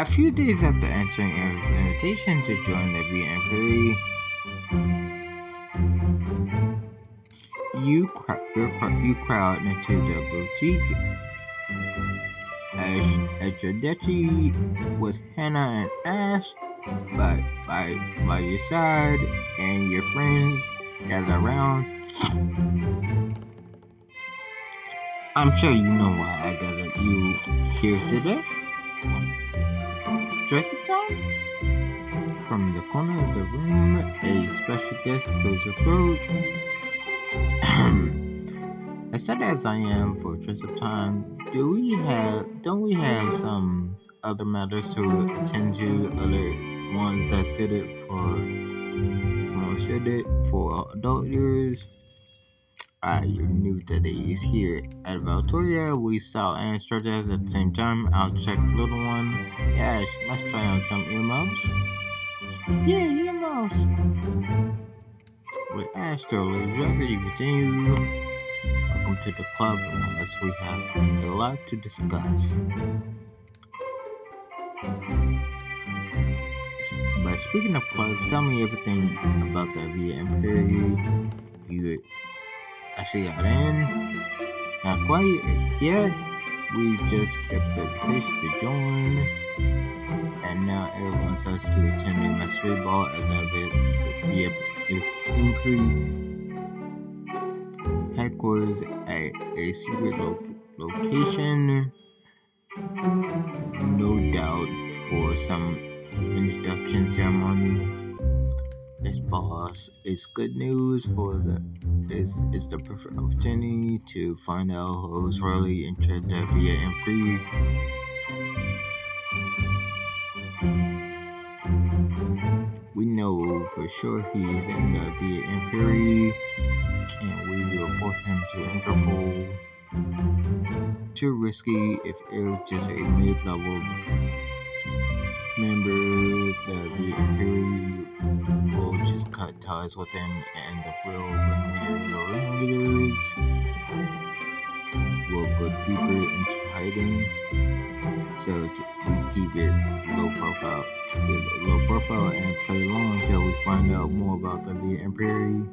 A few days after entering Eric's invitation to join the V.M. you crowd into the boutique as Tradechi with Hannah and Ash by your side and your friends gather around. I'm sure you know why I gathered you here today. Dressing time? From the corner of the room, a special guest clears her throat. Excited as I am for dress-up time, don't we have some other matters to attend to, other ones that suited for adult years? You're new today. Here at Valtoria, we saw and stretches at the same time. I'll check the little one. Yeah, let's try on some earmuffs. Yeah, earmuffs. With Ash Sterling, you continue. Welcome to the club, as we have a lot to discuss. But speaking of clubs, tell me everything about the Via Imperi. You actually got in? Not quite yet. We just accepted the invitation to join, and now everyone starts to attend a mastery ball at the Imperi headquarters at a secret location, no doubt for some introduction ceremony. This boss is good news is the perfect opportunity to find out who's really interested via Imperi. We know for sure he's in the via Imperi. Can't we report him to Interpol? Too risky if Eric's just a mid-level member. The via Imperi will just cut ties with him, and the real ringleaders will go deeper into hiding. So we keep it low profile, and play along until we find out more about the via Imperi.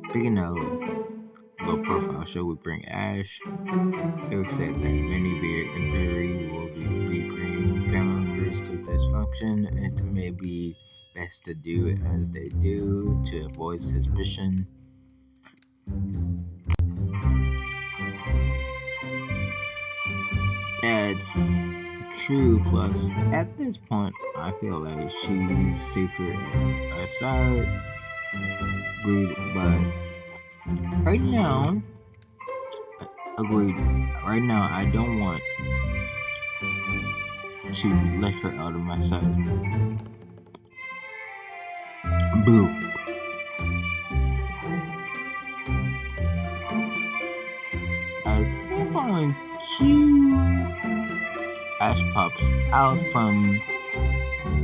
Speaking of low profile, shall we bring Ash? Eric said that many via Imperi will be bringing family members to this function, and it may be best to do it as they do to avoid suspicion. That's true, plus at this point I feel like she's safer at our side. Agreed, but right now I don't want to let her out of my sight. Boo. As everyone Ash pops out from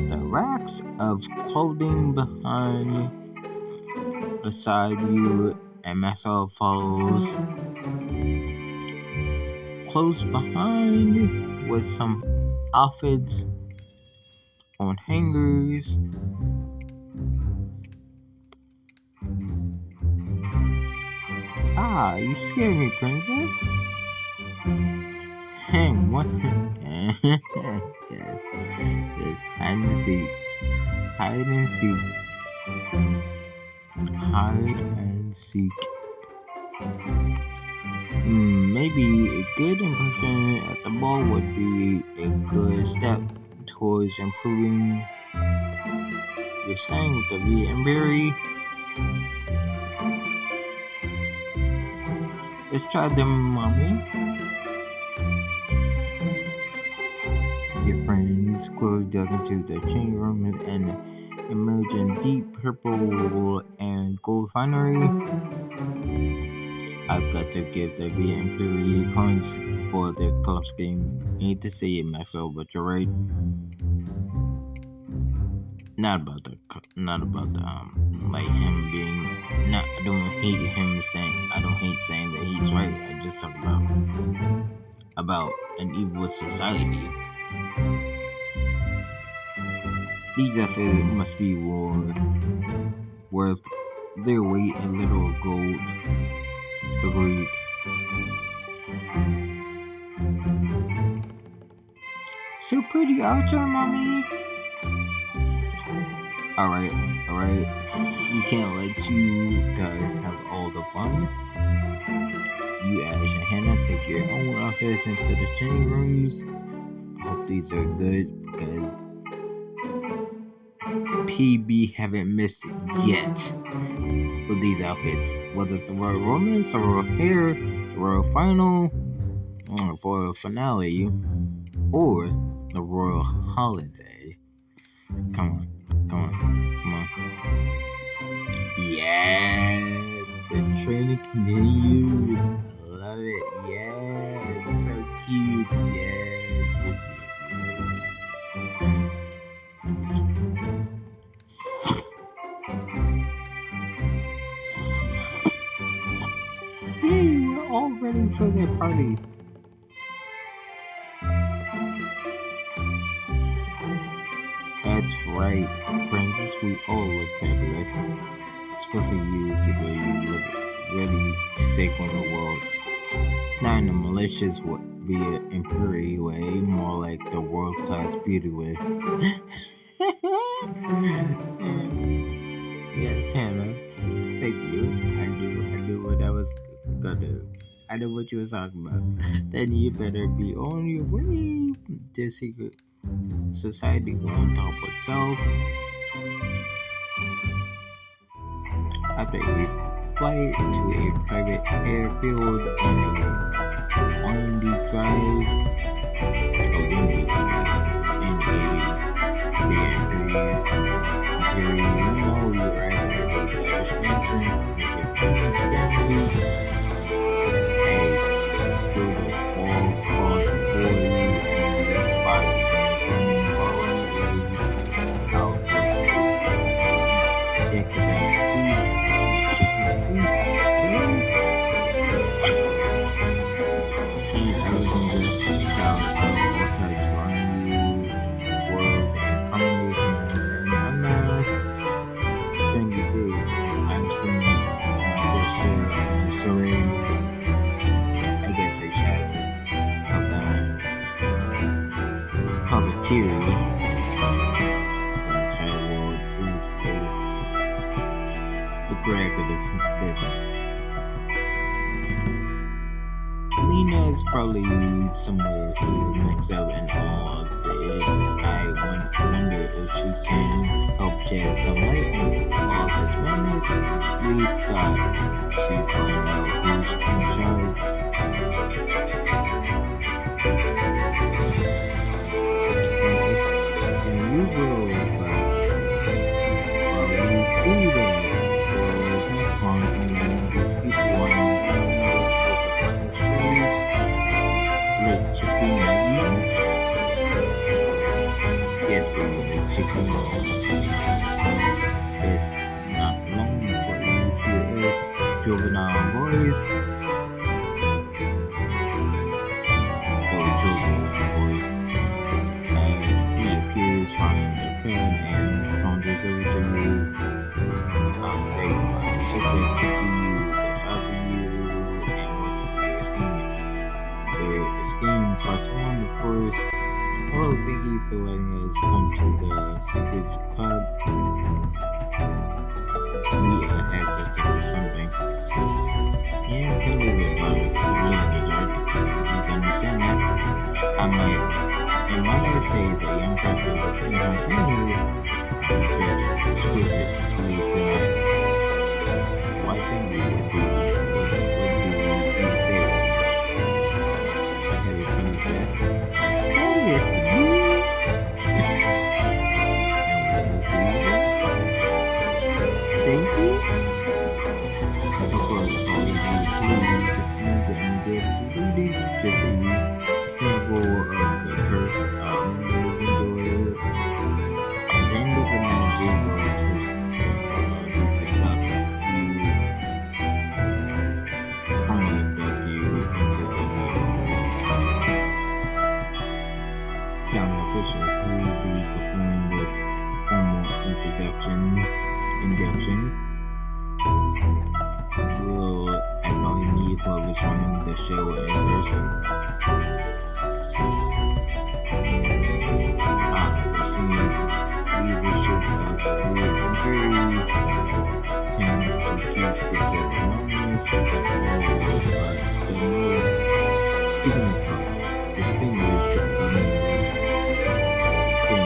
the racks of clothing behind beside you, and Maxwell follows close behind with some outfits on hangers. You scared me, princess. What? Yes, hide and seek. Maybe a good impression at the ball would be a good step towards improving your staying with the V and Berry. Let's try them, mommy. Your friends quickly dug into the changing room and emerged in deep purple and gold finery. I've got to give the V Imperial points for their club scheme. I hate to say it, Maxwell, but you're right. Not about the like him being. I don't hate saying that he's right. I just talk about an evil society. These outfits must be worth their weight in literal gold. Agreed. So pretty out there, mommy. Alright. We can't let you guys have all the fun. You, Ash and Hannah, take your own outfits into the changing rooms. I hope these are good because PB haven't missed it yet with these outfits. Whether it's the Royal Romance, the Royal Hair, the Royal Final, the Royal Finale, or the Royal Holiday. Come on. Yes, the training continues. I love it. Yes, so cute. Yes. Yay, we're all ready for the party. That's right, Princess. We all look fabulous. Especially you, you look ready to take on the world. Not in a malicious via imperial way, more like the world-class beauty way. Yes, Hannah. Thank you. I knew what I was gonna do. I know what you was talking about. Then you better be on your way. This secret society going to help itself. After a flight to a private airfield and a windy drive, and you arrive at a lavish mansion with your friends, family, a group of walls all before you, and you spot out decadent feast. And everything just out of all types around you, worlds and colors, and unmasked. Can you do? I've seen my share of surveys. I guess they shadow of puppeteering. The entire world is a creative business. Lena is probably somewhere here mixed up in all of it. I wonder if she can help shed some light on all this madness. We got to find out who's in charge. And we will, while we do that, there's no harm in these people wanting like chicken nuggets. Yes, we like chicken nuggets. It's not long for you to hear juvenile voice. Juvenile voice. As he appears from the crib and saunters over to you. They are so good to see you. They favor you and what you esteem. Their esteem plus one, of course. Hello, thank you for letting us come to the Secrets Club. We had to tell you something. Yeah, can live in the dark. You can understand that. And might I say that young princess in her family just exquisitely tonight. Why think we would do you say? Have you finished that? Thank you. Of course, all of you please and good facilities, just a sample of the perks members enjoy. At the end of the night, we go to you pick up you formally induct you into the sound official who will be performing this formal induction will involve me whoever's running the show in person. The senior leadership of the Imperial tends to keep itself anonymous and the more dignified, distinguished members can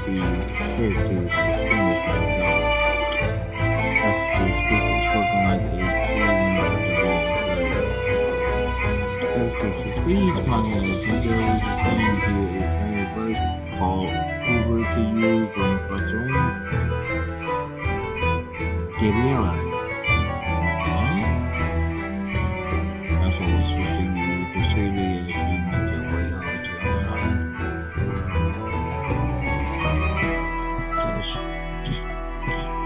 be sure to distinguish myself as to speak spoken like a true member of the please, my name is Hugo. Stand here is very verse. Call Uber to you from Barcelona. Gabriela. That's what was supposed to be persuaded as you make your way over to online.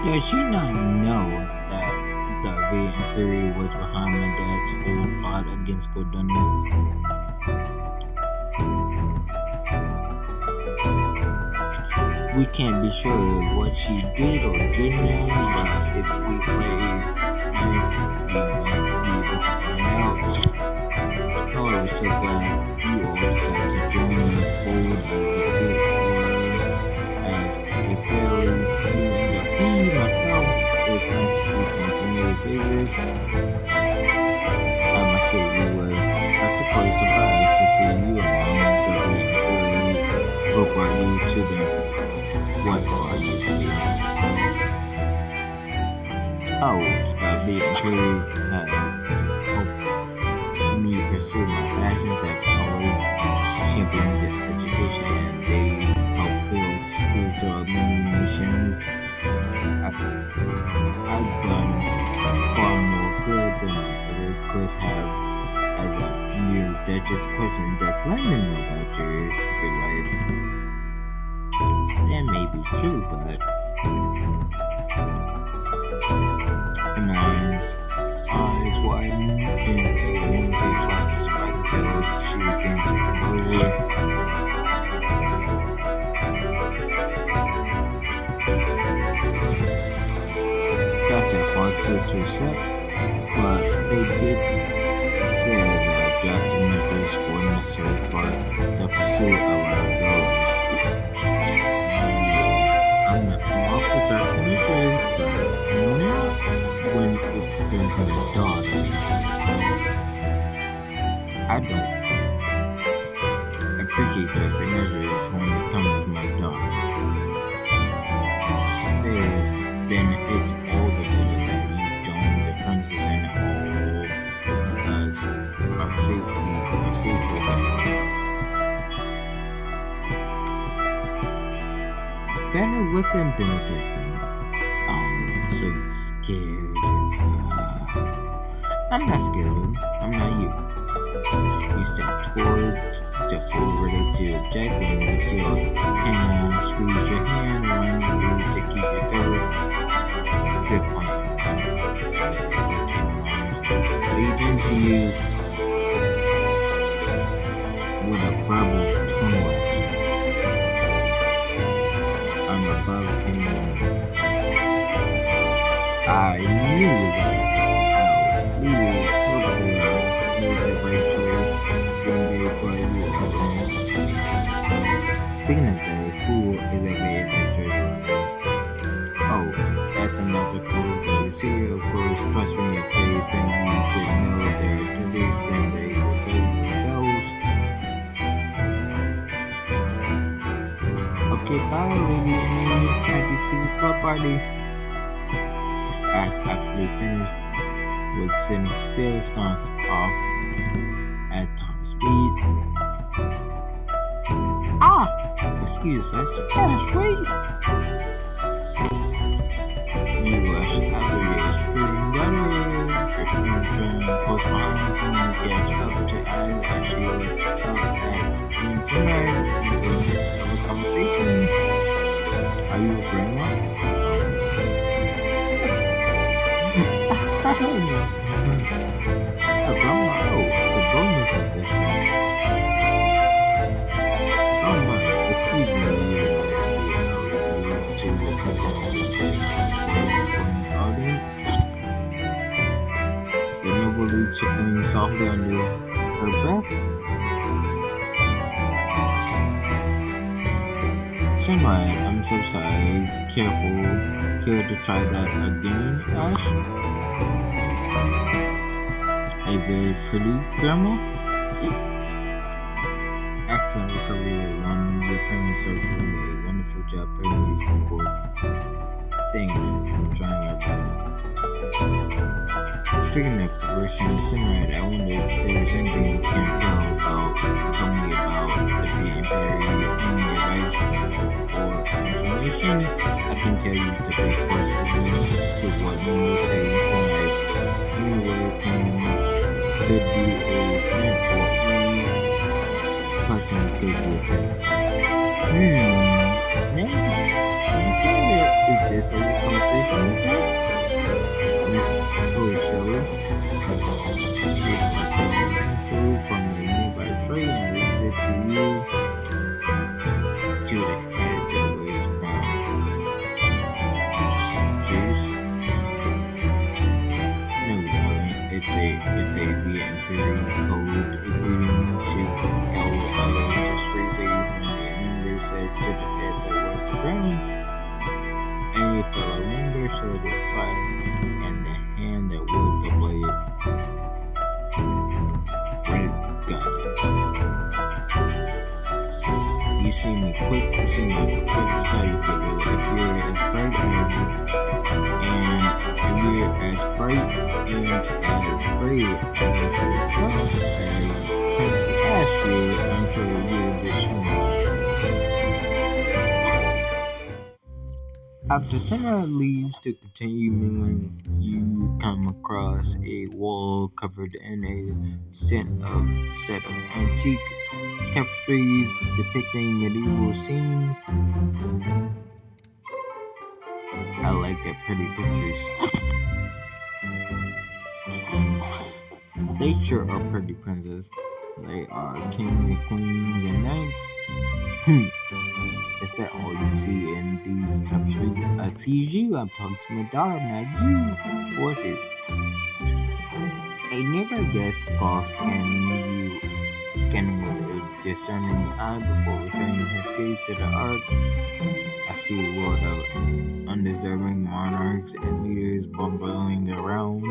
Does she not know that the Imperial was behind my dad's whole plot against Cordunia? We can't be sure of what she did or didn't know, but if we play nice, we won't be able to find out. However, so glad you all decided to join the fold as a fairly myself is nice to see some familiar faces. I must say we were particularly surprised to see you among the who brought you to them. What are you doing? Oh, the Imperial had helped me pursue my passions have always championed education, and they helped build schools of many nations. I've done far more good than I ever could have as a mere Duchess question. Does London know about your secret life? That may be true, but Emine's eyes widened in a momentary flash of surprise until she regained her composure. That's a hard truth to accept, but they did say that Jackson methods were necessary for the pursuit of our goals. I'm off with Jackson methods, but not when it concerns my daughter. I don't appreciate Jackson measures when it comes to my daughter. Then it's all the better that you join the princess and all because our safety is better with them than against them. Oh, so you're scared. I'm not scared of them. I'm not you. You step toward the forward to object when you feel hand squeeze your hand around you to keep your cover. Grip on lead into you with a verbal tunnel action. I'm above anyone. I knew that our leaders probably made the right choice when they brought you out there. Speaking of that, who exactly is the treasurer? Oh, that's another code that is here. Of course, trust me, if they think you should know their duties, then they will tell you themselves. Okay, bye, lady. Happy to see the club party. I actually finished with sitting still, starts off at top speed. Excuse, that's your cash, wait. You rush out of your screen gutter, your screen trying to post behind someone to catch up to eyes as she looks up at screen tonight in the midst of a conversation. Are you a grandma? I don't know. A grandma? Oh, the bonus of this one. Oh my, excuse me, you're not see it. Sunrise, I'm so sorry. Careful. Care to try that again, Ash? A very pretty grandma? Excellent recovery, one. Your parents are doing a wonderful job preparing you for court. Thanks. I'm trying our best. Speaking of preparation, Sunrise, I wonder if there's anything you can tell me about the Vietnam period, any advice or information I can tell you to pay close to what you say tonight. Anywhere could be a hint or any question could be a test. Now you say that is this a conversation with us? Let's tour show. See food from the nearby train and visit to the head that was ground. Cheers. No, it's a Vietnam code agreeing to help discreetly when the member says to the head that was the ground. And your fellow member showed the fire and the hand that was the blade. Got it. You see me quick study together. If you're as bright as brave as Prince Ashfield, I'm sure you'll be similar. After Summer leaves to continue mingling, you come across a wall covered in a set of antique tapestries depicting medieval scenes. I like that pretty pictures. They sure are pretty, princess. They are kings and queens and knights. Is that all you see in these tapestries? Excuse you, I'm talking to my daughter, not you. What is? A nearby guest scoffs, scanning with a discerning eye before returning his gaze to the art. I see a world of undeserving monarchs and leaders bumbling around,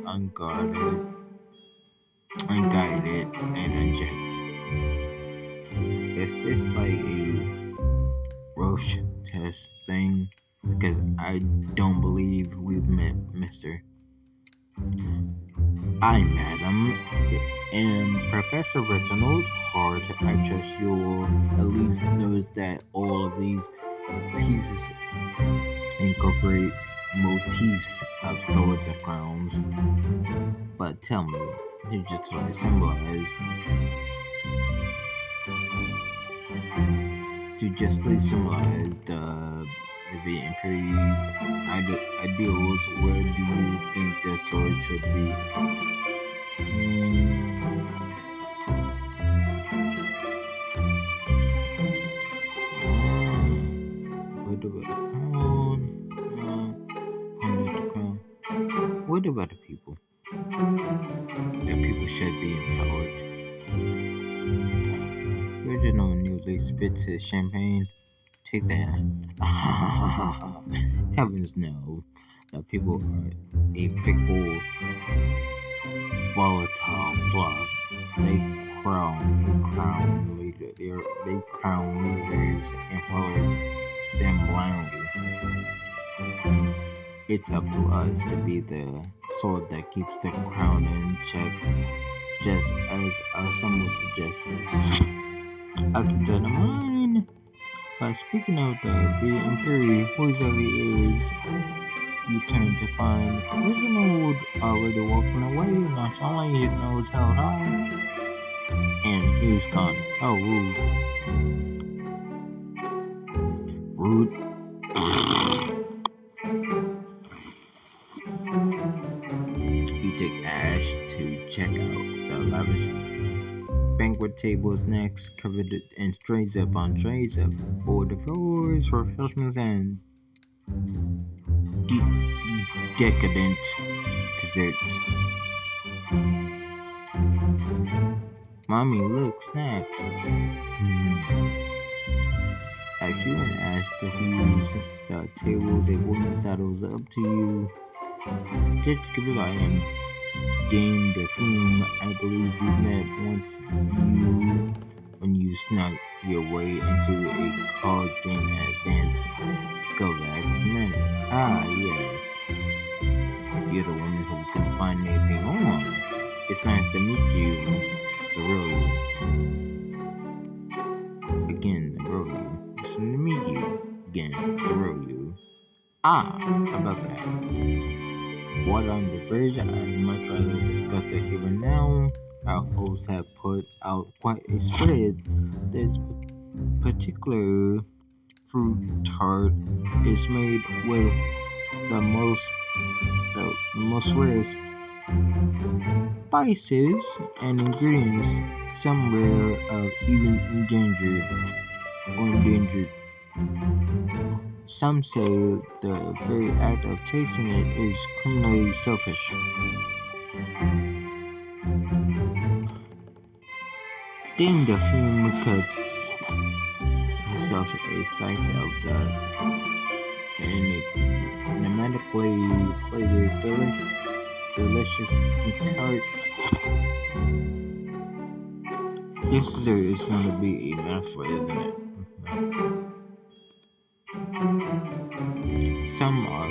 unguided and unchecked. Is this like a Roche test thing? Because I don't believe we've met Mr. I, madam, am Professor Reginald Hart. I trust you'll at least notice that all of these pieces incorporate motifs of swords and crowns. But tell me, digitally symbolize the Imperial ideals. Where do you think the sword should be? What about the people? That people should be empowered. Reginald newly spits his champagne. Take that. Heavens no. That people are a fickle, volatile flock. They crown leaders and follows them blindly. It's up to us to be the sword that keeps the crown in check, just as our symbol suggests. I'll keep that in mind. But speaking of the Imperial, whoever it is, you turn to find Reginald already walking away, nonchalantly, his nose held high, and he was gone. Oh, rude. You take Ash to check out the lavish banquet tables next, covered in trays upon trays of hors d'oeuvres, refreshments, and decadent desserts. Mommy, look, snacks. I As you and Ash proceeds the tables, a woman saddles up to you. Just give it a game the film. I believe we met once when you snuck your way into a card game at Advanced Scovax Manor. Ah, yes. You're the one who can find anything online. It's nice to meet you, the real you. Again, the real you. It's nice to meet you. Again, the real you. Ah, about that. Water on the bridge, I'd much rather discuss that here and now. Our hosts have put out quite a spread. This particular fruit tart is made with the most rarest spices and ingredients, some rare even endangered. Some say the very act of tasting it is criminally selfish. Then the fume cuts himself a slice of the enigmatically plated delicious tart. This dessert is going to be a metaphor, isn't it? Some are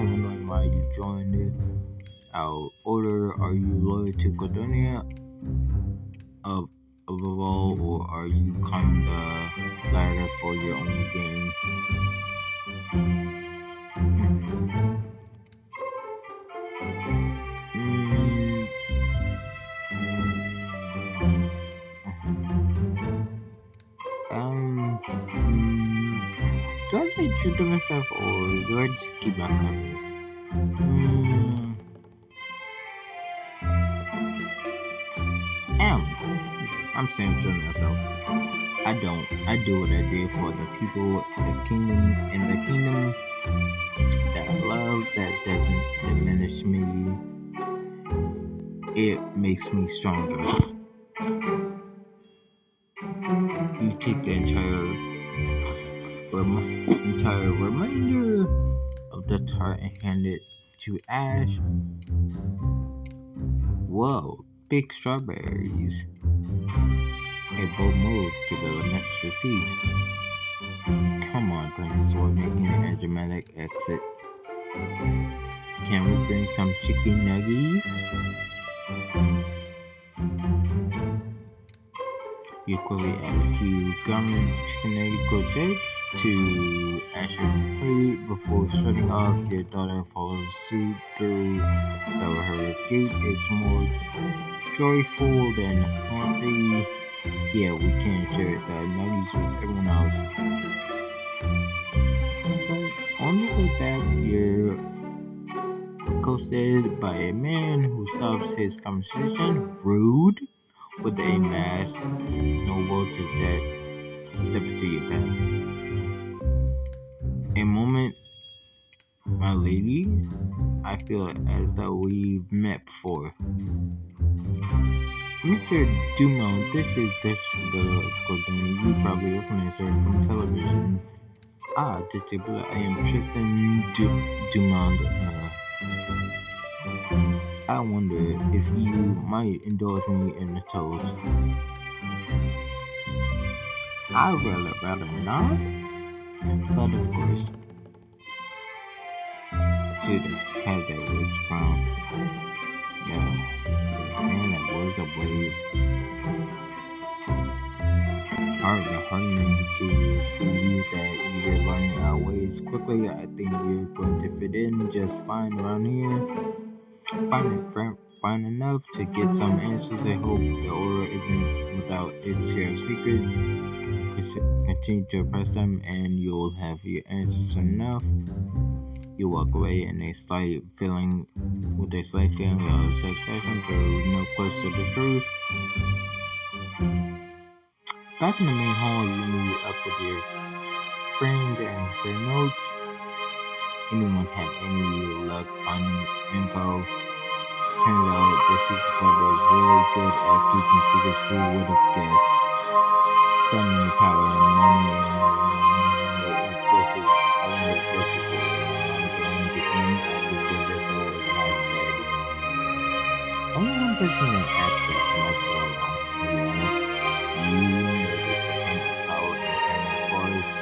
wondering why you joined our order. Are you loyal to Cordonia above all, or are you climbing the ladder for your own gain? Do I say true to myself, or do I just keep my cover? I'm saying true to myself. I do what I did for the people, the kingdom, and the kingdom that I love. That doesn't diminish me. It makes me stronger. You take the entire remainder of the tart and hand it to Ash. Whoa, big strawberries. A bold move, give it a message received. Come on, Princess, we're making a dramatic exit. Can we bring some chicken nuggies? You quickly add a few gum chicken nugget corsets to Ash's plate before shutting off. Your daughter follows suit through her gate. It's more joyful than haunting. Yeah, we can't share the nuggies with everyone else. But on the way back, you're accosted by a man who stops his conversation. Rude. With a mask, noble to step into your path. A moment, my lady, I feel as though we've met before. Mr. Dumont, this is Duchess Bella of Cordonia. You probably recognize her from television. Ah, Duchess Bella, I am Tristan Dumont. I wonder if you might indulge me in a toast. I'd rather not, but of course. To the head that was crowned, the hand that was a blade. Heartening to see that you're learning our ways quickly. I think you're going to fit in just fine around here. Fine enough to get some answers. I hope the order isn't without its share of secrets. Continue to press them and you'll have your answers soon enough. You walk away in a slight feeling of satisfaction, but no close to the truth. Back in the main hall, you meet up with your friends and their notes. Anyone have any luck finding info? Turns out the secret club is really good at keeping secrets. Who would have guessed? so many power and money, and I wonder if this is what my mom's going to think at this video so organized that only one person that acts that, and that's Lola. To be honest, you notice the hint of sour independent voice.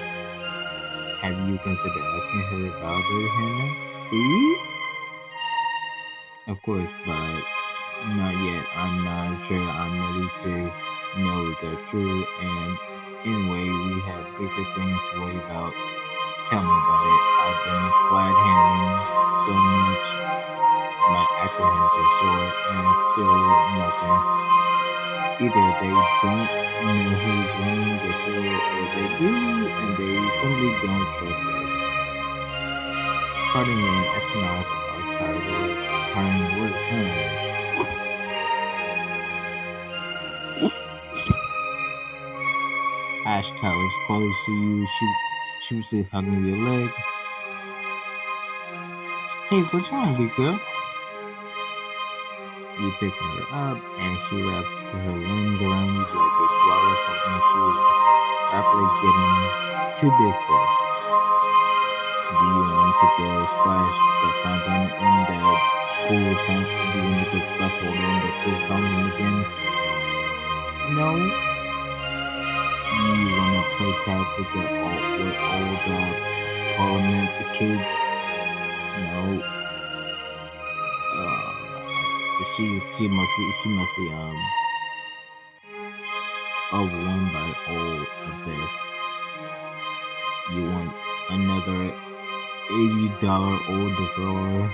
Have you considered asking her about her, Hannah? See? Of course, but not yet. I'm not sure I'm ready to know the truth. And anyway, we have bigger things to worry about. Tell me about it. I've been glad hearing so much. My actual hands are sore and still nothing. Either they don't know who's running the show or they do and they simply don't trust us. Pardon me, and astronauts are tired word terms. Ash cowers close to you. She was hugging your leg. Hey, what's wrong, big girl? You pick her up, and she wraps her wings around you like a koala, something she is rapidly getting too big for. Do you want to go splash the fountain in the cool fountain? Do you want to go splash water in the cool fountain again? No. You want to play tag with all the parliament kids? No. She must be overwhelmed by all of this. You want another $80 order for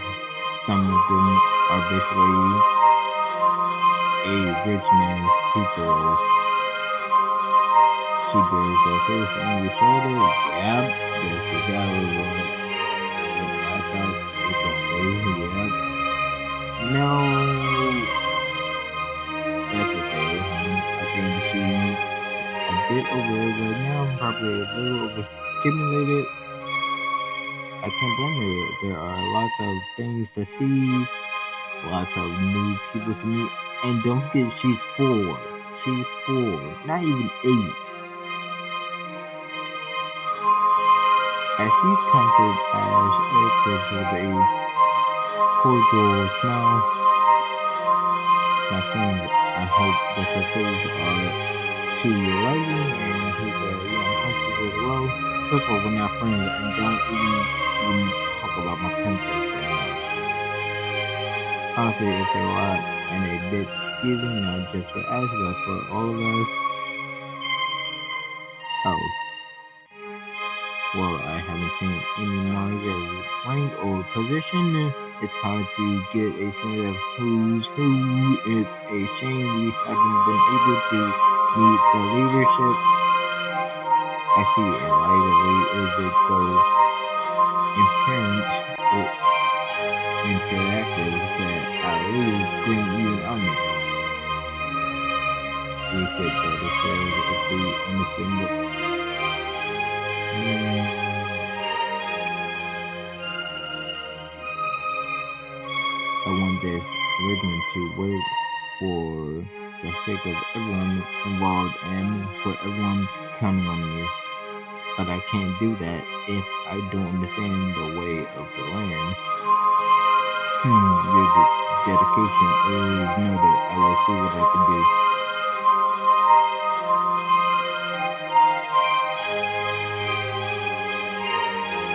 some of them are basically a rich man's pizza roll. She buries her face in your shoulder. Yep, that's exactly what I thought. Exactly. Yep. No, that's okay. I think she's a bit over it right now, probably a little overstimulated. I can't blame her. There are lots of things to see, lots of new people to meet, and don't forget she's 4. She's 4, not even 8. As you comfort Ash Edwards with a cordial smile, my friends, I hope the facilities are to your liking and hope the young princess as well. First of all, we're not friends and don't even talk about my princess right now. Honestly, it's a lot and a bit confusing, not just for Ash, but for all of us. Oh, well, I haven't seen any manga rank or position. It's hard to get a sense of who's who. It's a shame we haven't been able to meet the leadership. I see it lively. Is it so imperant or interactive that our leaders grant you an honor? We could better serve if we understand what. I want this arrangement to work for the sake of everyone involved and for everyone counting on me. But I can't do that if I don't understand the way of the land. Your dedication is noted. I will see what I can do.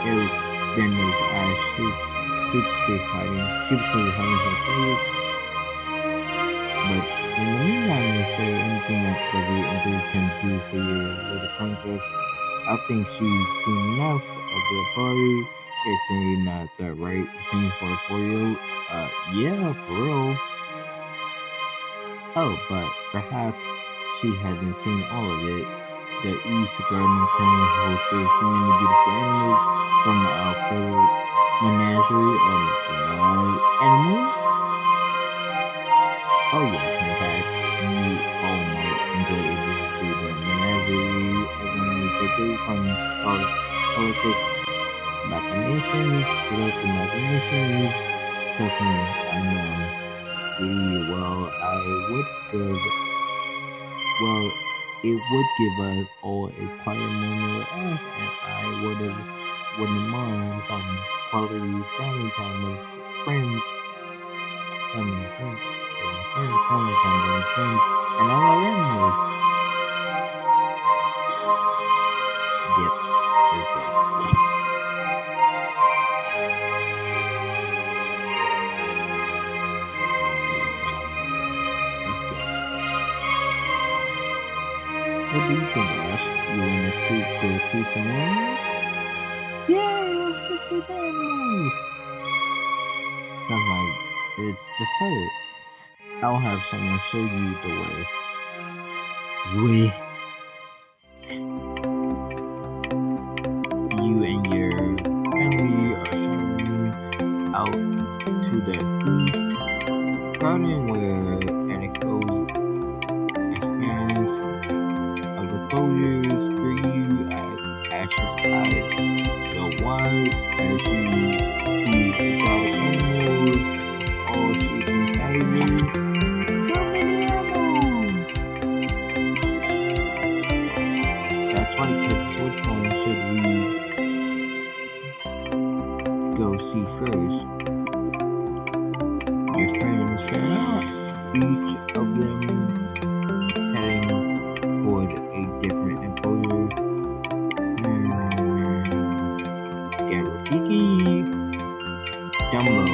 Eric Bendel's eyes sheepishly hiding her face. But in the meantime, is there anything that the Emperor can do for your little princess? I think she's seen enough of the party. It's really not the right scene for a 4-year-old. Yeah, for real. Oh, but perhaps she hasn't seen all of it. The East Garden currently hosts many beautiful animals from our favorite menagerie. Oh my god. Animals? Oh yes, in fact, you all might enjoy a visit to the menagerie. Everyone is different from political machinations. Trust me, I know. Well, I would good. Well, it would give us all a quiet moment with us, and I wouldn't mind some quality family time with friends, family and friends, with my friends, family time with my friends, and I love animals. Yep, let's go. Let's go. What do you think, Ash? You wanna go see some animals? Yeah, let's go see the animals. Sounds like it's decided. I'll have someone show you the way. You and your family are showing out to the east garden where an exposed experience of enclosures greet you. Ash's eyes go wide as she sees exotic animals, all shapes and sizes. So many animals! That's right, because which one should we go see first? Your friends fair out, each of them heading toward a different enclosure. Get Rafiki, Dumbo.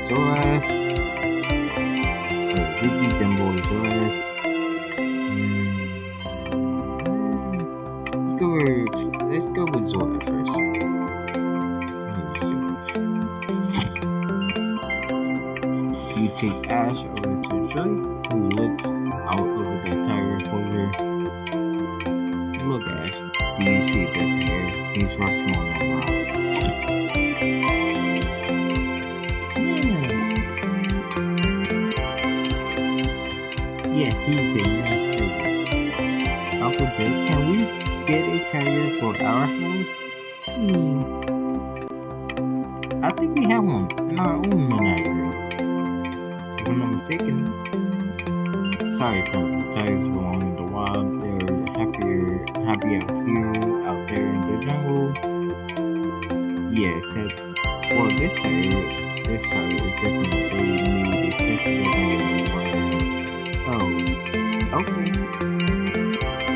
Zora. Rafiki, Dumbo, Zora. Let's go with Zora first. You take Ash over to Joy, who looks out over the tiger enclosure. Look, Ash, do you see the tiger? He's resting on that rock. Yeah, he's a nice tiger. Uncle Jake, can we get a tiger for our house? I think we have one in our own menagerie. If I'm not mistaken. Sorry, Princess, tigers belong in the wild. They're happy out there in the jungle. Yeah, except, well, this tiger is different. They need a special weapon for them. Oh, okay.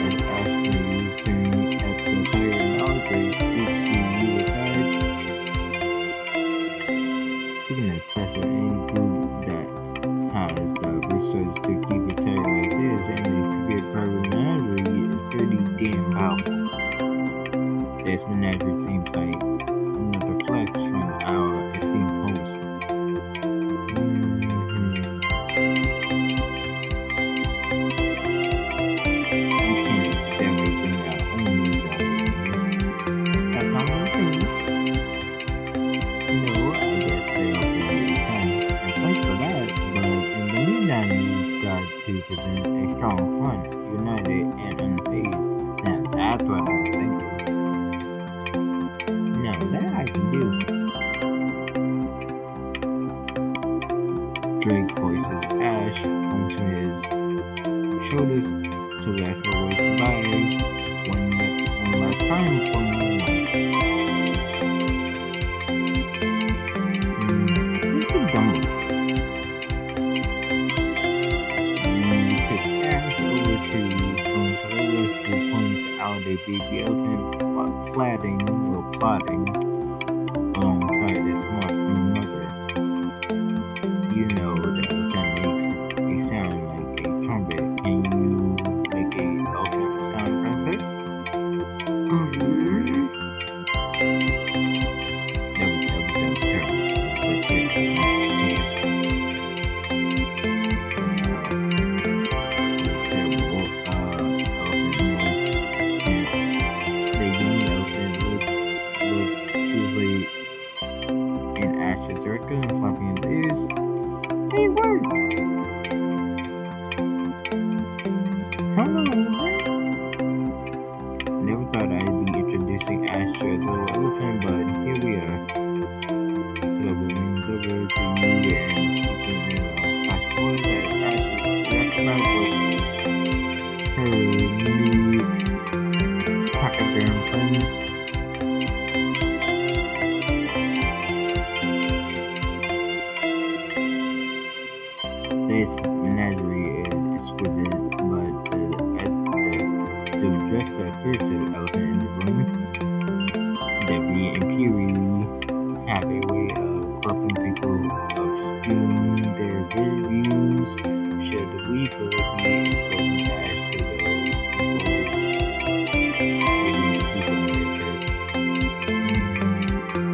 As Ashley is staring at the tiger and Audrey speaks to you aside. Speaking of special, any group that has the resources to keep a tiger like this and a secret private menagerie is pretty damn powerful. This menagerie seems like another flex from our esteemed host. We can't exactly bring our own needs out of this. That's not what I'm saying. No, I guess there'll be a time and place for that, but in the meantime, you've got to present a strong front, united and unfazed. Now that's what I was thinking. Now that I can do. Drake hoists Ash onto his shoulders to let her wave goodbye one last time for a moment. This is Dumbo. You take Ash over to Tonsalula, who points out a baby elephant plotting alongside his mother. You know the elephant makes a sound like a trumpet. Can you make a elephant sound, Princess? That was terrible. That was so terrible. Terrible elephant noise. The young elephant looks curiously in Ash's record and flopping his ears. It worked! Hello, elephant. Never thought I'd be introducing Ash to a little elephant, but here we are. microphones over to you and speaking in Ash voice as Ash is preoccupied with her new pachyderm friend. This menagerie is exquisite, but to address the furtive elephant in the room, the Imperi have a way of corrupting people, obscuring their views. Should we feel it be exposing Ash to these people and their birds?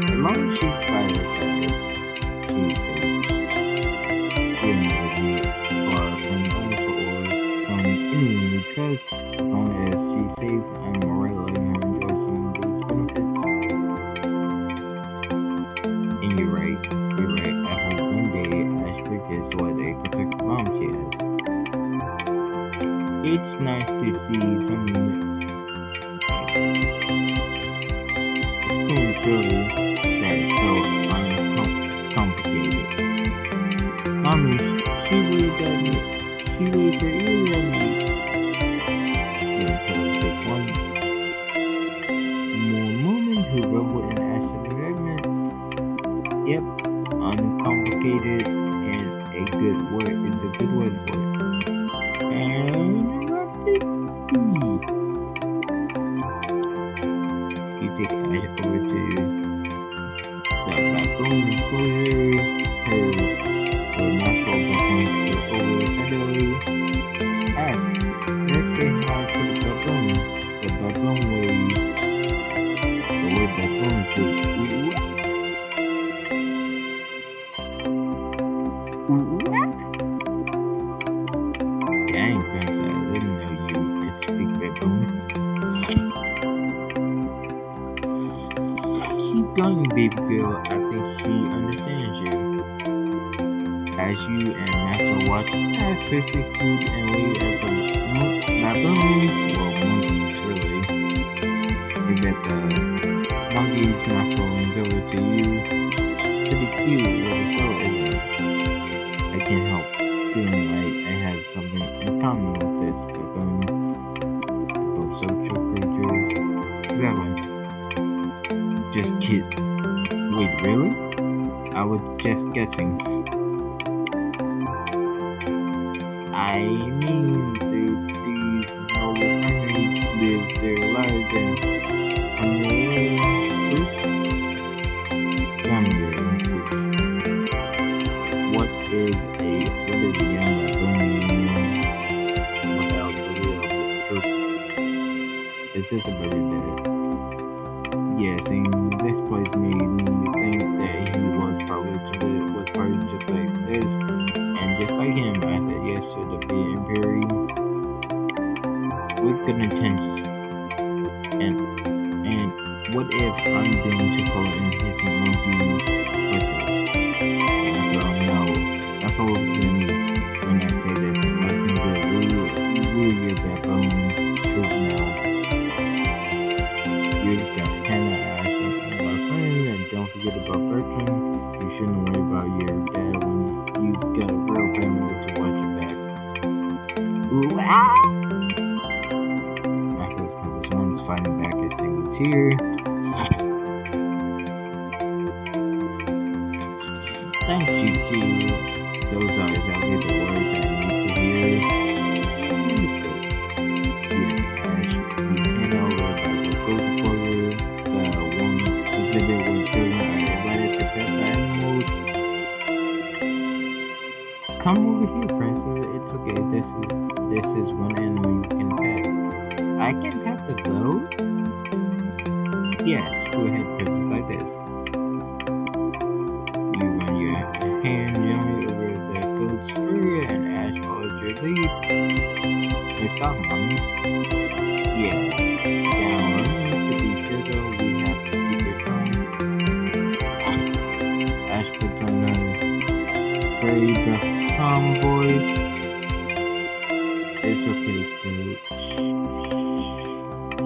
As long as she's by her side, she's safe. She'll never be far from us or from anyone we trust. As long as she's safe, I'm alright letting her enjoy some of these benefits. And you're right. I hope one day Ash gets what a protective mom she has. It's nice to see some exposed joy that is so uncomplicated. Mommy, she waved her ears at me. Then tell her to take one more moment to revel in Ash's excitement. Yep, uncomplicated and a good word is a good word for it. And you take Ash over to the backbone enclosure. Her natural beckons her over suddenly. Ash, let's say hi to the backbone. The backbone way. The way backbones do. Dang, Princess, I didn't know you could speak baboon. Keep going, baby girl. I think she understands you. As you and Napa watch Ash perfect food and wait at the baboons, well, monkeys, really. You bet the monkeys' microphones over to you. Pretty cute little fellow, isn't it? I can't help feeling like I have something in common with this baboon. Both social creatures. Exactly. Just kid. Wait, really? I was just guessing. I mean, these noble primates live their lives in familiar groups. What is a young baboon without the real troop? It's just a better dad. Yeah, seeing this place made me think that he was probably with parties just like this. And just like him, I said yes to the Imperi with good intentions. And what if I'm doomed to follow in his monkey footsteps? That's all this is in me when I say this. Listen good, we're your backbone troop now. You've got Hannah, Ash, and my friend, and don't forget about Bertrand. You shouldn't worry about your dad when you've got a real family to watch your back. Ooh, ah! After this one's fighting back a single tear. Thank you too. Those are exactly the words I need to hear. You and Ash, we hand over by the goat quarter, the one exhibit where children are invited to pet the animals. Come over here, princess. It's okay. This is one animal you can pet. I can pet the goat? Yes, go ahead, princess, like this. You run your hand gently over the goat's fur and Ash follows your lead. It's soft, mommy. Yeah. Now, learning to be gentle, we have to keep it calm. Ash puts on her very best calm voice. It's okay, goat.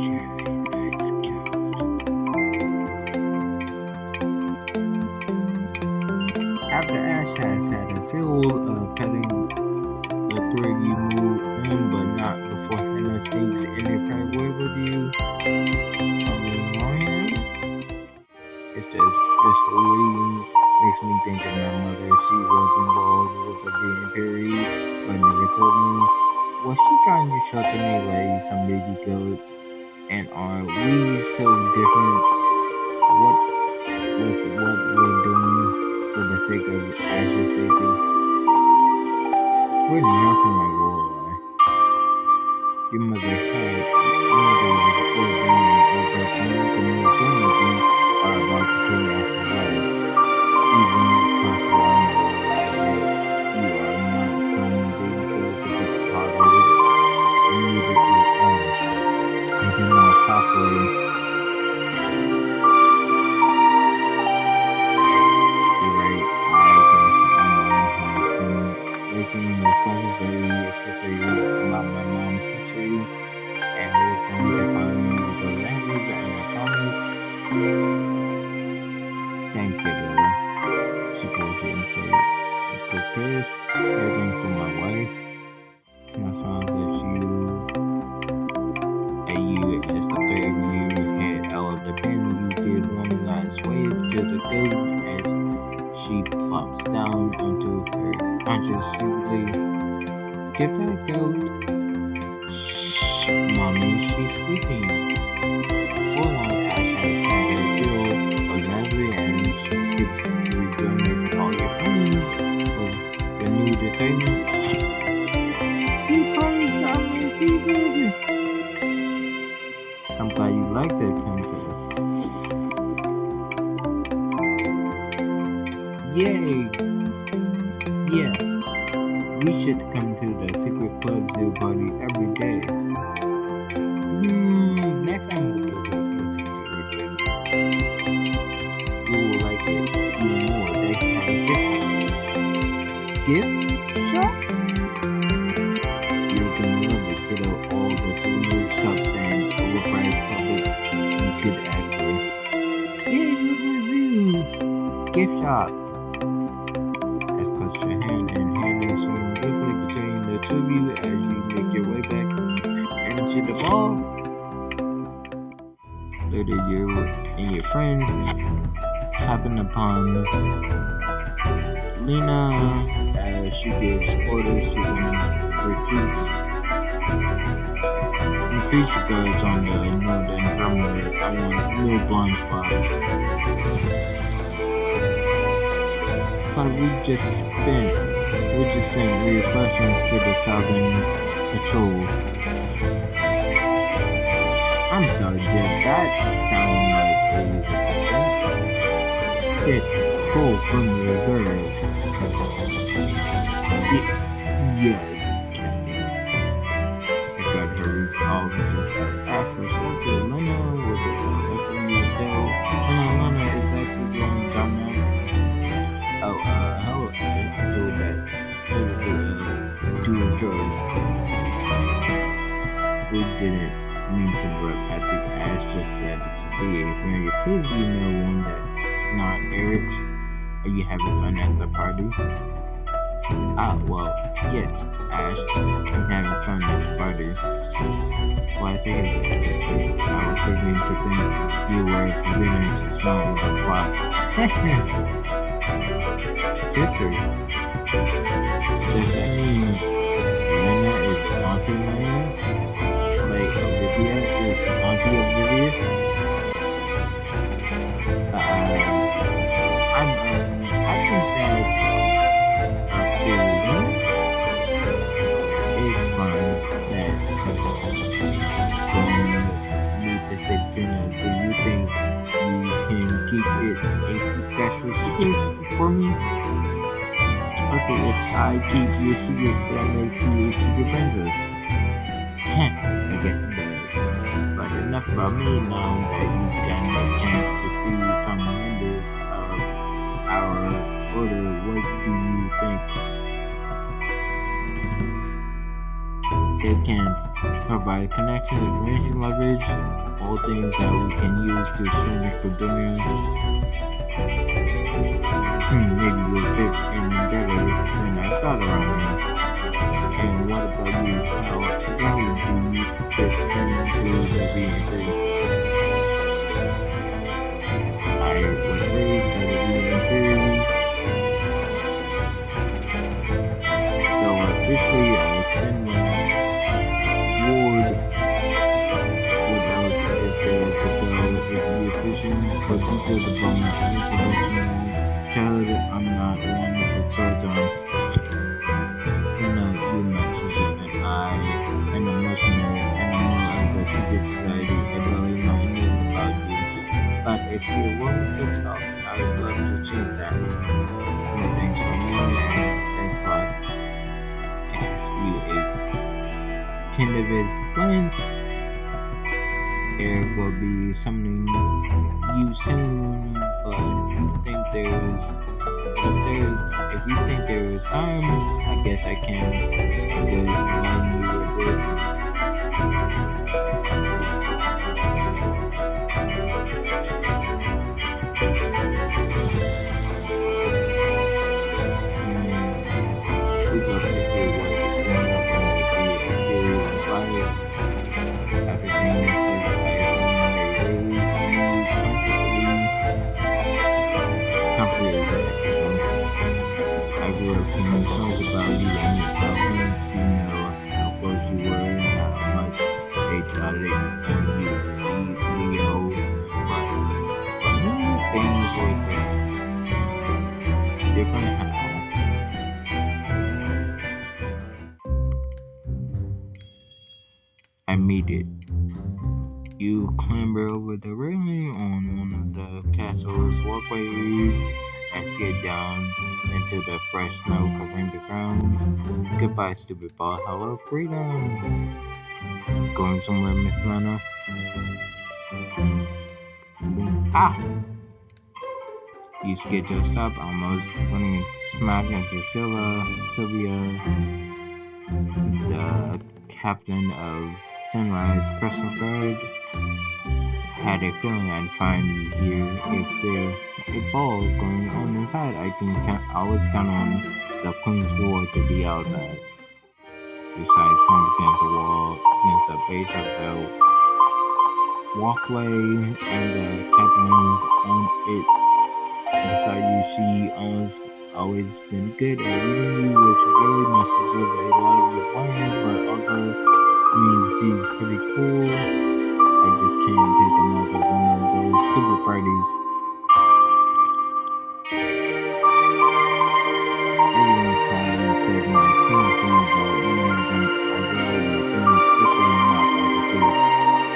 Cherry, nice goat. After Ash has had her fill of petting, the three of you move on, but not before Hannah speaks in a private word with you. Something wrong here? It's just this whole reading makes me think of my mother. She was involved with the bleeding period, but never told me. Was she trying to shelter me like some baby goat? And are we so different? What with what we're doing for the sake of Ash's safety? We're nothing like Lorelai. Your mother was overbearing and overbearing. The moves we're making are about to kill Ash's life. Even across the line, you are not some baby girl to be coddled immediately on. Even more thoughtfully, you're right. I guess my mind has been racing with questions lately, especially about my mom's history, and we're going to find me with those answers, and I promise. Thank you, Bella. She pulls you in for a quick kiss. Everything for my wife. And I smiles at you as the three of you head out of the pen. You give one last wave to the goat as she plops down onto her haunches simply. Get back, goat. Shh, mommy, she's sleeping. For long, Ash has had her fill of Natalie and she skips to rejoin with all your friends with the new excitement. Sea parties are my favorite. I'm glad you like that, princess. Yay! Yeah, we should come to the secret club zoo party every day. Next time we'll go to a regular zoo. You will like it even more. They have a gift shop. You're gonna love it, kiddo. All the souvenirs, cups, and overpriced puppets you could add to. Yay, regular zoo! Gift shop. As cuts your hand and hand is swinging briefly between the two of you as you make your way back into the ball. Later, you and your friend happen upon Lena as she gives orders to one of her troops. Increase the guards on the northern perimeter. I want no blind spots. But we just sent reinforcements to the southern patrol. I'm sorry, did that sound like a suggestion? Said pull from the reserves. Yes, Captain. The guard hurries off just as after to Lena with the rest of you tell. Lena, is that something on John now? Oh, hello, I told that do yours. We didn't mean to interrupt. I think Ash just said that you see a familiar face. You know one that's not Eric's. Are you having fun at the party? Well, yes, Ash. I'm having fun at the party. Why is it that, sister? I was beginning to think you were forbidden to smell the plot. Sister, does that mean Lena is Auntie Lena? Like Olivia is Auntie Olivia? I think that's up to you. It's fine that going need to stay between us. Do you think you can keep it a special secret for me? Okay, if I keep your secret, that'll make you a secret princess. I guess it does. But enough about me now that you've gotten a chance to see some members of our order. What do you think? They can provide connections, information, leverage, all things that we can use to strengthen academia. Maybe we'll fix crowd around me. And what about you? How exactly do you fit into the V3? I was raised by the V3, though officially a Sunrise Ward. What else is there to tell if you're fishing for detailed development and production child? I'm not one for short term. You message and an emotional animal of the secret society. I barely know anything about you. But if you're willing to talk, I would love to change that. And thanks for me and podcast you a tentative glance. There will be something you soon, but if you think there is time, I guess I can enlighten you a bit. We'd love to hear what growing up in the Imperial was like. After seeing this place, I assume they raised you comfortably I grew up hearing songs about you and your girlfriends. You know how close you were and how much they thought on you and Leo. But for me, things were different. How I made it. You clamber over the railing on one of the castle's walkways and skid down into the fresh snow covering the grounds. Goodbye, stupid ball. Hello, freedom. Going somewhere, Miss Lana? Ah! You skid to a stop, almost running smack into Sylvia, the captain of Sunrise Special Guard. Had a feeling I'd find you here. If there's a ball going on inside, I can always count on the Queen's Ward to be outside. Besides, slumped against the wall, against the base of the walkway, and the captain's on it beside you. She always been good at reading you, which really messes with a lot of your plans, but also means she's pretty cool. I just can't take another one of those stupid parties. Everyone's having says nice things, but none of them are really my friends, especially not the other kids.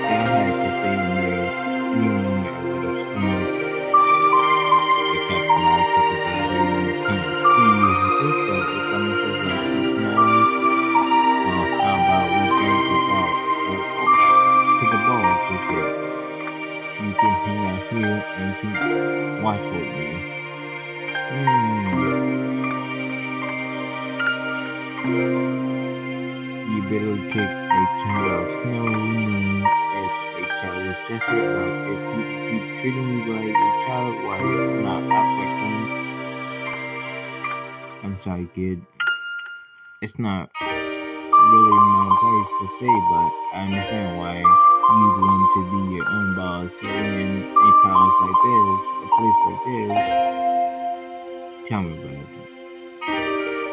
If I had to stay in there, meaning I would have screamed. The captain of secretary can't see her face, but it someone feels like she's smiling. Well, how about we to the ball just yet? You can hang out here and keep watch with me. You barely kick a chunk of snow. It's a childish gesture, but if people keep treating you like a child, why not act like one? I'm sorry, kid. It's not really my place to say, but I understand why you'd want to be your own boss in a place like this. Tell me about it.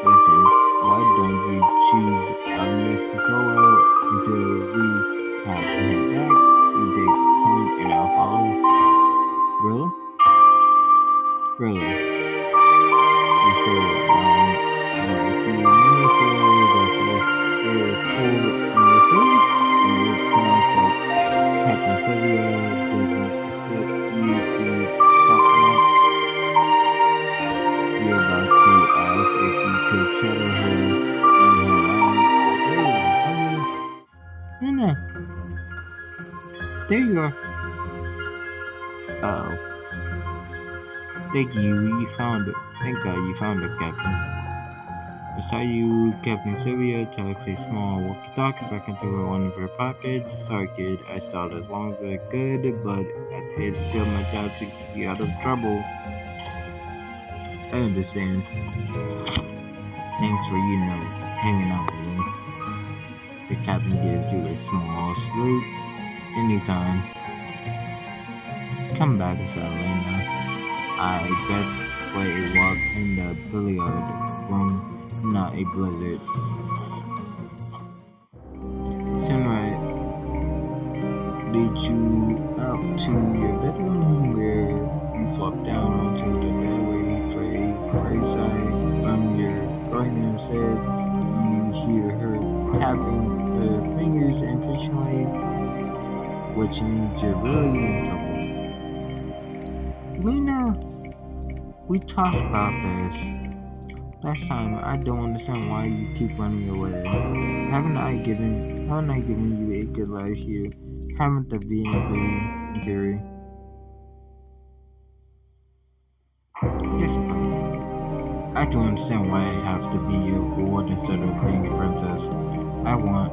Listen, why don't you choose our next patrol out until we have to head back? You take point and I'll follow. Really? We still around for a few minutes ago. The first air is cold in your face, and it smells like Captain Sylvia doesn't expect you to talk much. You're about to ask if you could shadow her around all day or something. No. There you are. Oh. Thank you. You found it. Thank God you found it, Captain. I saw you, Captain Sylvia, tucks a small walkie-talkie back into one of her pockets. Sorry, kid. I stalled as long as I could, but it's still my job to keep you out of trouble. I understand. Thanks for, hanging out with me. The captain gives you a small salute. Anytime. Come back, said Elena. I best play a walk in the billiard room, not a blizzard. Sunlight leads you out to your bedroom where you flop down onto the bed waiting for a right side from your partner said you hear her tapping her fingers impatiently, which means you're really in trouble. Lena, we talked about this last time. I don't understand why you keep running away. Haven't I given you a good life here? Haven't the VMP? Yes, but I don't understand why I have to be your ward instead of being a princess. I want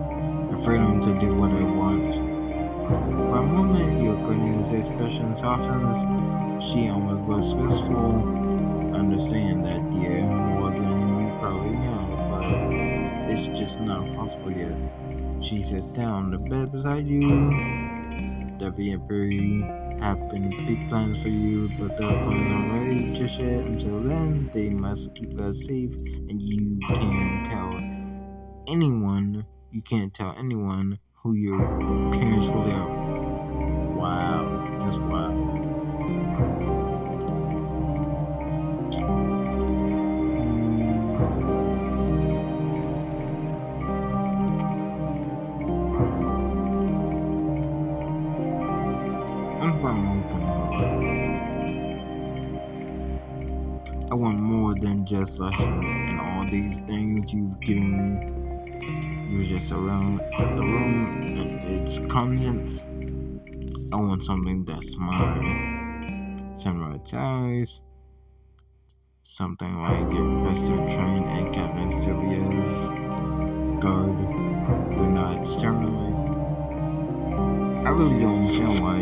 the freedom to do what I want. For a moment, your Queen's expression softens. She almost looks wistful. Understand that, yeah, more than you probably know, but it's just not possible yet. She sits down on the bed beside you. The VMP have been big plans for you, but the plans aren't ready just yet. Until then, they must keep us safe, and you can't tell anyone who your parents really are. Wow, that's wild. I'm from I want more than just lessons and all these things you've given me. You just around at the room and its contents. I want something that's mine. Sunrise eyes, something like your Professor Train and Captain Sylvia's guard. You're not externally. I really don't understand why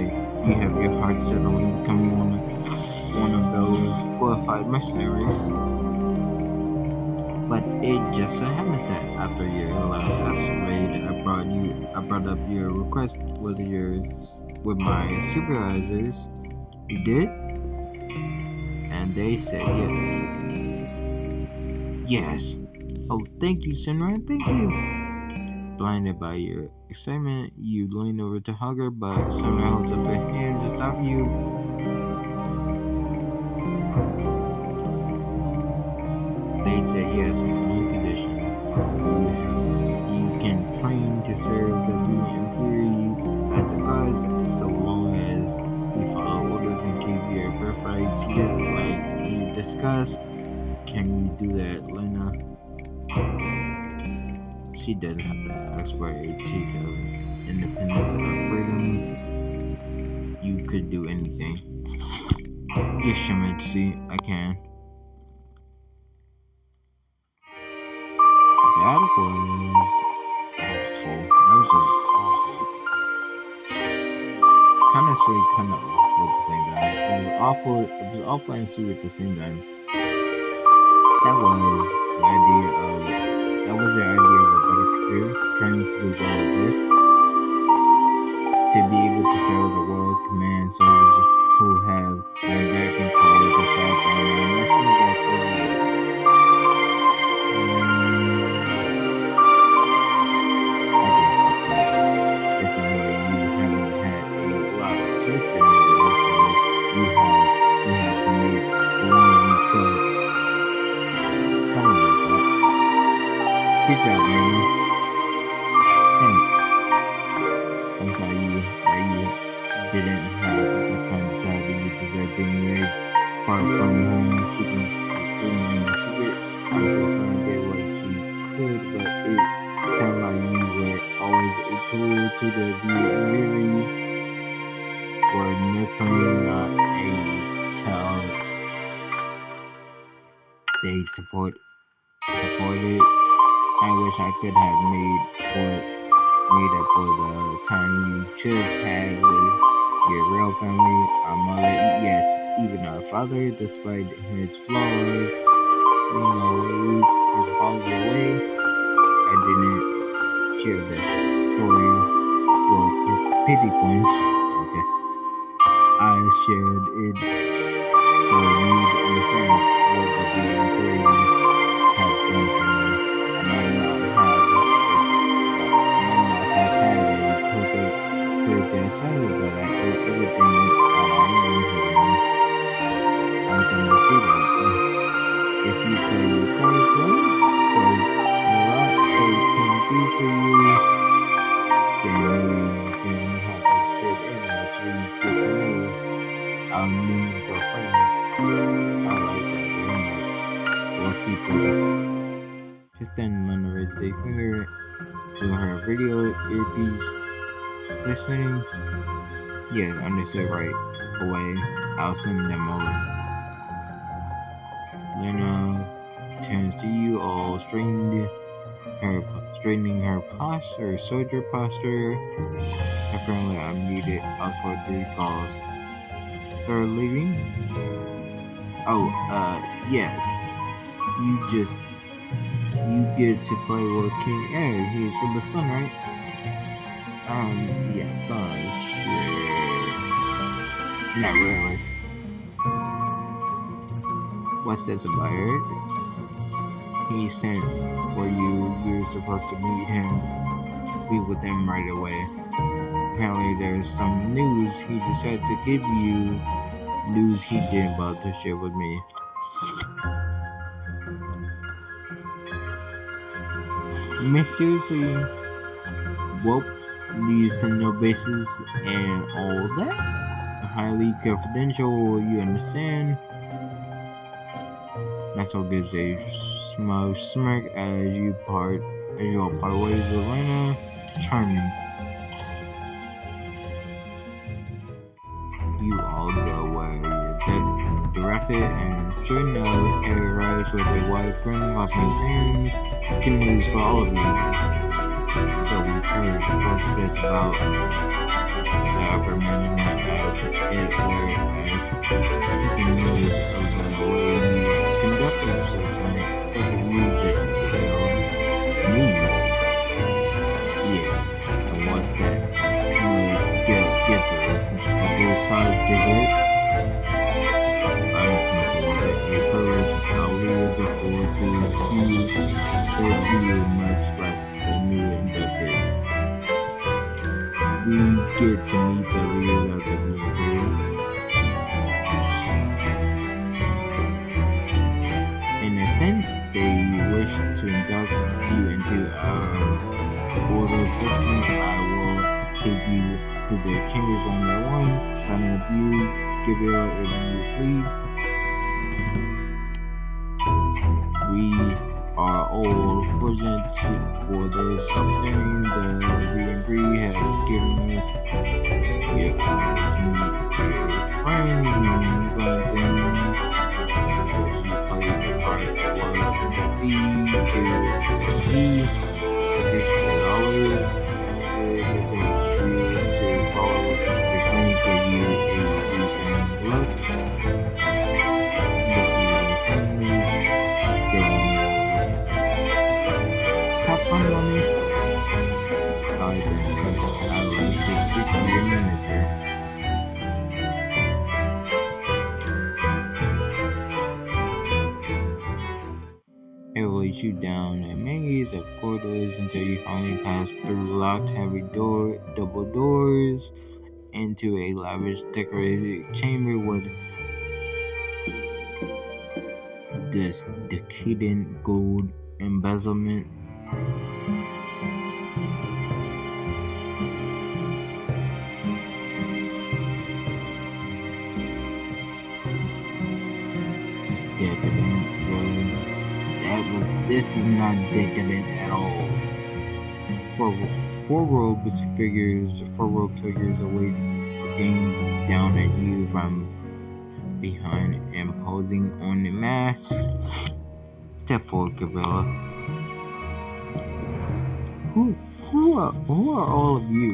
you have your heart set on becoming one of those glorified mercenaries. But it just so happens that after your last escapade, I brought up your request with my supervisors. You did, and they said yes. Yes. Oh, thank you, Senra. Thank you. Blinded by your excitement, you lean over to hug her, but Senra holds up a hand to stop you. They say yes on one condition. You can train to serve the Imperium as a cause so long as you follow orders and keep your birthright secret like we discussed. Can you do that, Lena? She doesn't have to ask for a taste of independence or freedom. You could do anything. Yes, Your Majesty, I can. That was awful. That was just awful. Kind of sweet, kind of awful at the same time. It was awful. It was awful and sweet at the same time. That was the idea of that was the idea of a better future. Training to do all of this, to be able to travel the world, command soldiers who have my back and call the shots on my missions. Absolutely. It's anyway, you haven't had a lot of choice anyway, so you have to make the one you could. Something like that. Good job, man. Thanks. I'm sorry you didn't have the kind of job you deserve being raised far from home, keeping a secret. I'm sure someone did what you could, but it sounded like you were always a tool to the VA. Were nurturing, not a child they supported. I wish I could have made up for the time you should have had with your real family, our mother, yes, even our father, despite his flaws. use his positive way. I didn't share this story. Well, pity points. Okay, I shared it so you'd understand what the Imperium have done for me. I might not have had a perfect fairy tale childhood, but I owe everything that I am to them. I'm starting to see that. If you play your cards right, because a lot they can do for you, then maybe you can help us fit in as we get to know our new mutual friends. I like that very much. We'll see, buddy. Just then, Luna raised a finger to her radio earpiece. Listening? Yes, understood right away. I'll send them over. Luna turns to you, all straightening her posture, soldier posture. Apparently, I'm needed elsewhere 3 calls. They're leaving? Oh, yes. You get to play with King Eric. He's super fun, right? Yeah, fun, sure. Not really. What's this about Eric? He sent for you. You're supposed to meet him. Be with him right away. Apparently, there's some news. He decided to give you news he didn't bother to share with me. Mysteriously, well, needs to know bases and all that. Highly confidential, you understand? Maxwell gives a smug smirk as you all part ways with Lena. Charming. You all go where you're directed, and sure enough, Harry arrives with a wide grin, clapping his hands. Good news for all of you. So we've heard. What's this about? The upper management as it were as taking notice of the way you conduct yourself, especially you, Belle. Me? Yeah. And what's that? Let's get to this. The ghost type dessert. Honestly, a courage our leaders afford to few much less the new inducted. We get to meet the leaders of the Imperium. In a sense, they wish to induct you into our order of business. I will take you to the chambers on their one, signing up you, Gabriel, if you please. We are all fortunate for this opportunity. The V&B have given us your eyes meet your friends and cousins as you play the part of D to T. Appreciate it always. Because you to follow your friends give you a refund looks. Have fun, mommy. Alright then, I'd like to speak to your manager. It will lead you down a maze of corridors until you finally pass through locked heavy double doors into a lavish decorated chamber with this decadent gold embezzlement. Decadent, really? This is not decadent at all. Four robe figures awaiting down at you from behind, imposing on the mask. Step forward, Cabela. Who are all of you?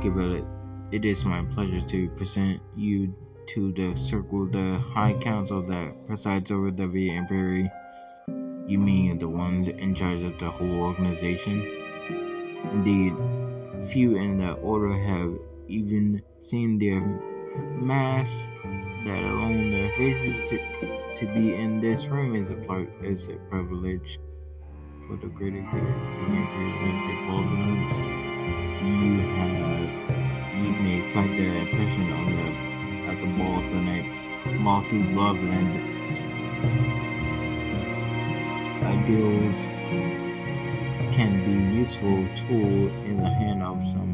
Cabela, it is my pleasure to present you to the circle, the high council that presides over the V Imperi. You mean the ones in charge of the whole organization? Indeed, few in the order have even seen their mass, let alone their faces. To be in this room is a privilege for the greater good. You made quite the impression at the ball tonight. Multi bloodlines ideals can be useful tool in the hand of some.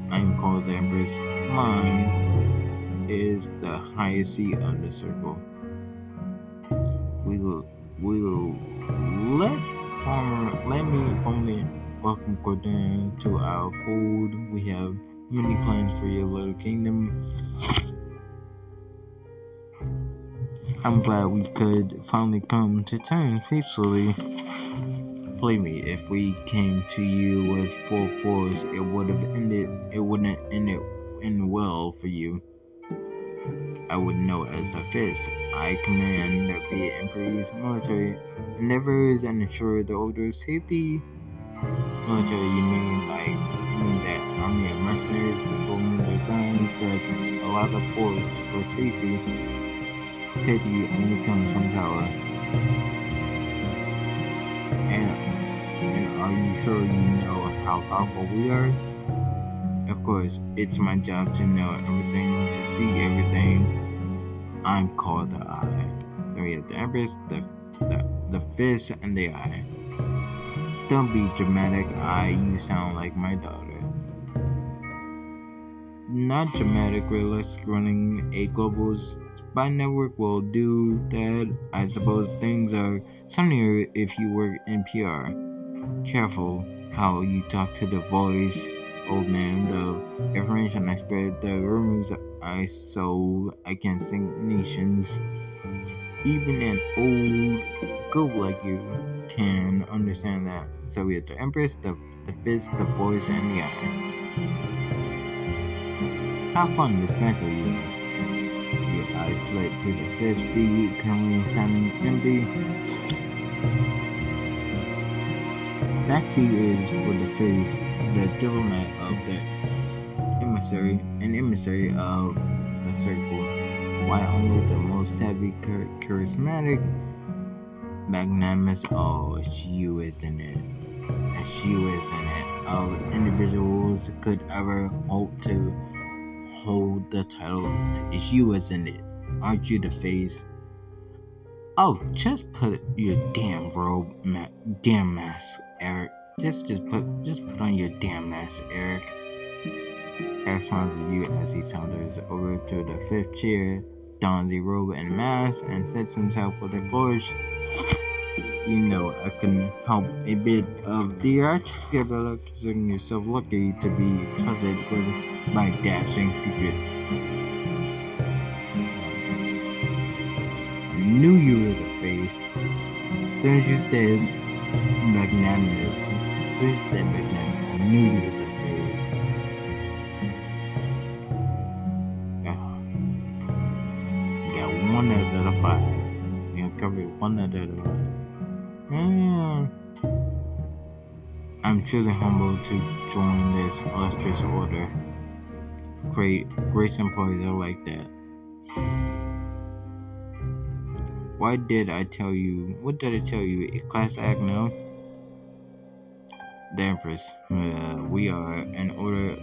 I'm called the Empress. Mine is the highest seat on the circle. We'll let me formally welcome Gordon to our fold. We have many plans for your little kingdom. I'm glad we could finally come to terms peacefully. Believe me, if we came to you with 4 fours, it wouldn't end well for you. I would know as a fist. I command the Emperor's military endeavors and ensure the order's safety. Military, you mean that army of mercenaries patrolling the grounds? That's a lot of force for safety. Safety only comes from power. And are you sure you know how powerful we are? Of course, it's my job to know everything, to see everything. I'm called the Eye. So we have the Empress, the fist, and the Eye. Don't be dramatic, Eye. You sound like my daughter. Not dramatic, realistic. Running a global spy network will do that. I suppose things are sunnier if you work in PR. Careful how you talk to the voice, old man. The information I spread, the rumors I sow, I can sink nations. Even an old goat like you can understand that. So we have the Empress, the fist, the voice, and the Eye. How fun this banter you have. Your eyes fled to the 5th seat, currently sounding empty. That seat is for the face, the diplomat of the emissary of the circle. Why only the most savvy, charismatic, magnanimous? Oh, it's you, isn't it? It's you, isn't it? Of individuals could ever hope to hold the title. It's you, isn't it? Aren't you the face? Oh, just put your damn robe, damn mask, Eric. Just put on your damn mask, Eric. Eric smiles at you as he saunters over to the 5th chair, dons a robe and mask, and sets himself with a flourish. You know, I couldn't help a bit of the artistic ability, considering yourself lucky to be trusted with my dashing secret. I knew you were the face. As soon as you said magnanimous, I knew you was the face. You got 1 out of 5. You covered 1 out of 5. I'm truly humbled to join this illustrious order. Grace employees are like that. What did I tell you? A class act now? The Empress. We are an order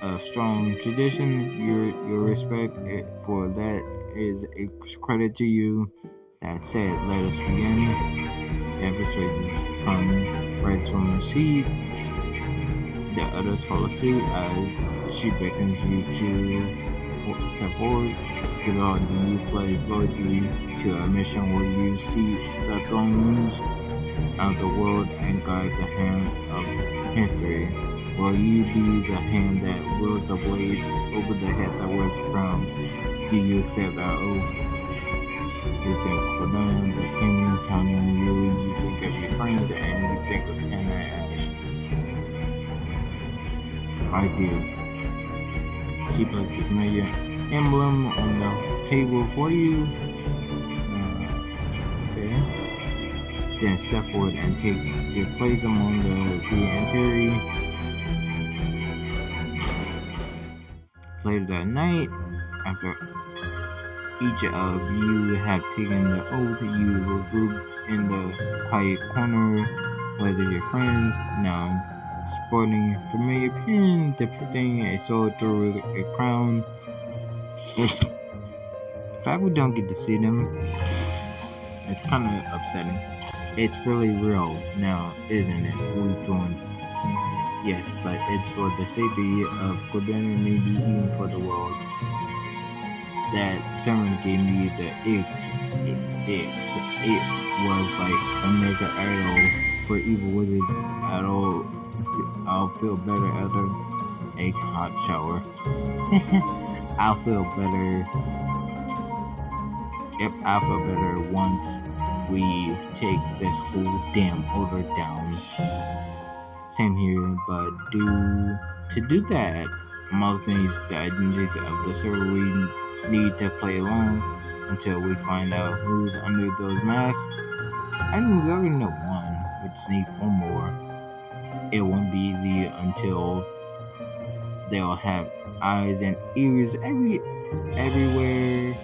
of strong tradition. Your respect for that is a credit to you. That said, let us begin. The Empress rises from her seat. The others follow suit as she beckons you to step forward. Give all do you pledge loyalty to a mission where you see the thrones of the world and guide the hand of history? Will you be the hand that wields the blade over the head that wears the crown? Do you accept our oath? You think for them, the king counting on you, you think of your friends, and you think of Hannah Ash. I do. She plays familiar emblem on the table for you. Okay. Then step forward and take your place among the Imperi. Later that night, after each of you have taken the oath, you regroup in the quiet corner, whether your friends, now sporting familiar pin depicting a sword through a crown. It's, in fact, we don't get to see them. It's kind of upsetting. It's really real now, isn't it? We join. Yes, but it's for the safety of Quebec, maybe even for the world. That sermon gave me the icks. It was like American Idol for evil wizards. I'll feel better after a hot shower. I'll feel better. Yep, I'll feel better once we take this whole damn order down. Same here, but to do that, most needs the identities of the server we need to play along until we find out who's under those masks. I mean, we already know one, we just need four more. It won't be easy until they'll have eyes and ears everywhere.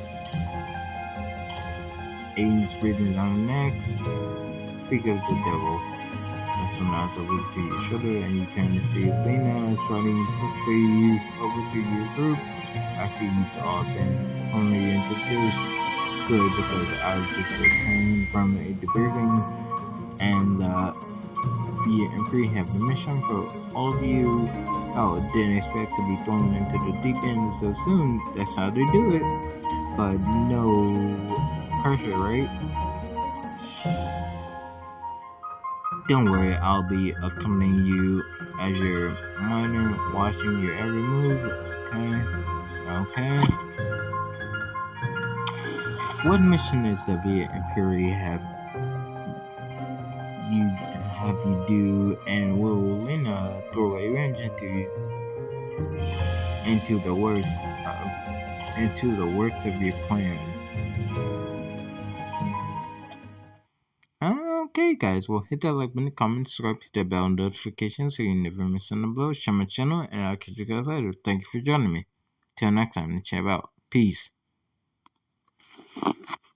Aiden's breathing down the necks. Speak of the devil. As soon as I look to your shoulder and you turn to see Lena striding quickly over to your group, I see you've all been only introduced. Good, because I've just returned from the briefing and Via and Pre have a mission for all of you. Oh, didn't expect to be thrown into the deep end so soon. That's how they do it. But no pressure, right? Don't worry, I'll be accompanying you as your miner, watching your every move. Okay. What mission is the Via Imperi have you do, and will Lena throw a wrench into the works of your plan? Okay, guys, well, hit that like button, comment, subscribe, hit that bell and notification so you never miss an upload. Share my channel, and I'll catch you guys later. Thank you for joining me. Till next time, check out. Peace.